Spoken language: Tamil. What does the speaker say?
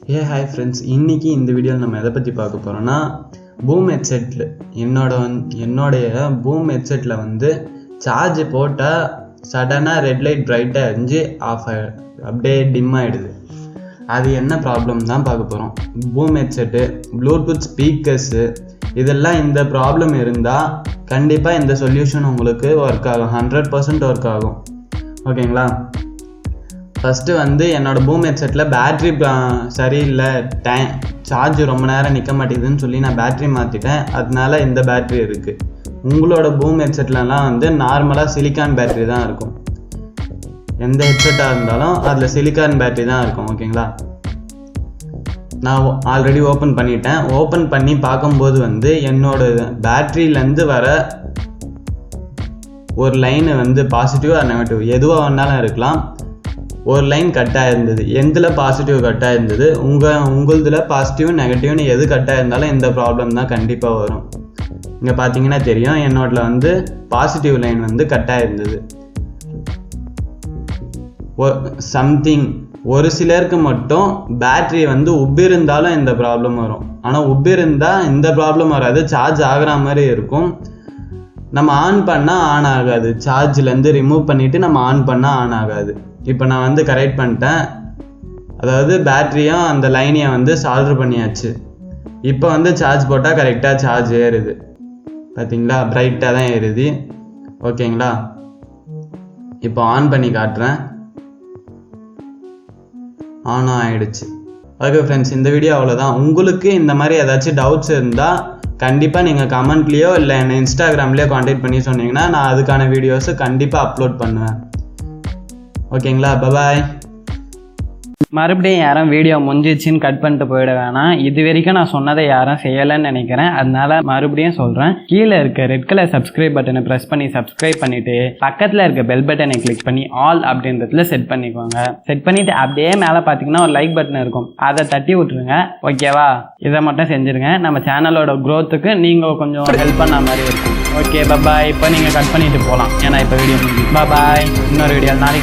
Hey hi friends, இன்னைக்கு இந்த வீடியோவில் நம்ம எதை பற்றி பார்க்க போகிறோம்னா பூம் ஹெட்செட்டில் என்னோடைய பூம் ஹெட்செட்டில் வந்து சார்ஜ் போட்டால் சடனாக ரெட் லைட் பிரைட்டாக எரிஞ்சு ஆஃப் அப்படியே டிம் ஆகிடுது. அது என்ன ப்ராப்ளம் தான் பார்க்க போகிறோம். பூம் ஹெட்செட்டு, ப்ளூடூத் ஸ்பீக்கர்ஸு இதெல்லாம் இந்த ப்ராப்ளம் இருந்தால் கண்டிப்பாக இந்த சொல்யூஷன் உங்களுக்கு ஒர்க் ஆகும், 100% ஒர்க் ஆகும். ஓகேங்களா? ஃபஸ்ட்டு வந்து என்னோடய பூம் ஹெட்செட்டில் பேட்ரி சரியில்லை, சார்ஜ் ரொம்ப நேரம் நிற்க மாட்டேங்குதுன்னு சொல்லி நான் பேட்ரி மாற்றிட்டேன். அதனால இந்த பேட்ரி இருக்குது. உங்களோட பூம் ஹெட்செட்லலாம் வந்து நார்மலாக சிலிக்கான் பேட்ரி தான் இருக்கும். எந்த ஹெட்செட்டாக இருந்தாலும் அதில் சிலிக்கான் பேட்ரி தான் இருக்கும். ஓகேங்களா? நான் ஆல்ரெடி ஓப்பன் பண்ணிட்டேன். ஓப்பன் பண்ணி பார்க்கும்போது வந்து என்னோடய பேட்ரியிலேருந்து வர ஒரு லைனு வந்து பாசிட்டிவ் ஆர் நெகட்டிவ் எதுவாக வேணாலும் இருக்கலாம். ஒரு லைன் கட்டாக இருந்தது. எந்தில் பாசிட்டிவ் கட்டாக இருந்தது. உங்களதில் பாசிட்டிவ் நெகட்டிவ்னு எது கட்டாக இருந்தாலும் இந்த ப்ராப்ளம் தான் கண்டிப்பாக வரும். இங்கே பார்த்தீங்கன்னா தெரியும், என்னோடல வந்து பாசிட்டிவ் லைன் வந்து கட்டாக இருந்தது. சம்திங் ஒரு சிலருக்கு மட்டும் பேட்ரி வந்து உப்பிருந்தாலும் இந்த ப்ராப்ளம் வரும். ஆனால் உப்பிருந்தால் இந்த ப்ராப்ளம் வராது, சார்ஜ் ஆகிற மாதிரி இருக்கும். நம்ம ஆன் பண்ணால் ஆன் ஆகாது. சார்ஜ்லேருந்து ரிமூவ் பண்ணிவிட்டு நம்ம ஆன் பண்ணால் ஆன் ஆகாது. இப்போ நான் வந்து கரெக்ட் பண்ணிட்டேன். அதாவது பேட்டரியும் அந்த லைனையும் வந்து சால்டர் பண்ணியாச்சு. இப்போ வந்து சார்ஜ் போட்டால் கரெக்டாக சார்ஜ் ஏறுது. பார்த்தீங்களா? பிரைட்டாக தான் ஏறுது. ஓகேங்களா? இப்போ ஆன் பண்ணி காட்டுறேன். ஆனும் ஆகிடுச்சு. ஓகே ஃப்ரெண்ட்ஸ், இந்த வீடியோ அவ்வளோதான். உங்களுக்கு இந்த மாதிரி ஏதாச்சும் டவுட்ஸ் இருந்தால் கண்டிப்பாக நீங்கள் கமெண்ட்லேயோ இல்லை என்னை இன்ஸ்டாகிராம்லேயோ காண்டாக்ட் பண்ணி சொன்னீங்கன்னா நான் அதுக்கான வீடியோஸை கண்டிப்பாக அப்லோட் பண்ணுவேன். ஓகேங்களா? பாய். மறுபடியும் யாரும் வீடியோ முடிஞ்சிச்சின்னு கட் பண்ணிட்டு போயிட வேணாம். இது வரைக்கும் நான் சொன்னதை யாரும் செய்யலைன்னு நினைக்கிறேன். அதனால மறுபடியும் சொல்கிறேன். கீழே இருக்க ரெட் கலர் சப்ஸ்கிரைப் பட்டனை ப்ரெஸ் பண்ணி சப்ஸ்கிரைப் பண்ணிவிட்டு பக்கத்தில் இருக்க பெல் பட்டனை கிளிக் பண்ணி ஆல் அப்படின்றதுல செட் பண்ணிக்கோங்க. செட் பண்ணிவிட்டு அப்படியே மேலே பார்த்தீங்கன்னா ஒரு லைக் பட்டன் இருக்கும், அதை தட்டி விட்டுருங்க. ஓகேவா? இதை மட்டும் செஞ்சுருங்க. நம்ம சேனலோட க்ரோத்துக்கு நீங்கள் கொஞ்சம் ஹெல்ப் பண்ண மாதிரி இருக்கும். Okay bye. இப்போ நீங்கள் கட் பண்ணிட்டு போகலாம், ஏன்னா இப்போ வீடியோ முடிஞ்சு. பாய். இன்னொரு வீடியோ நாளைக்கு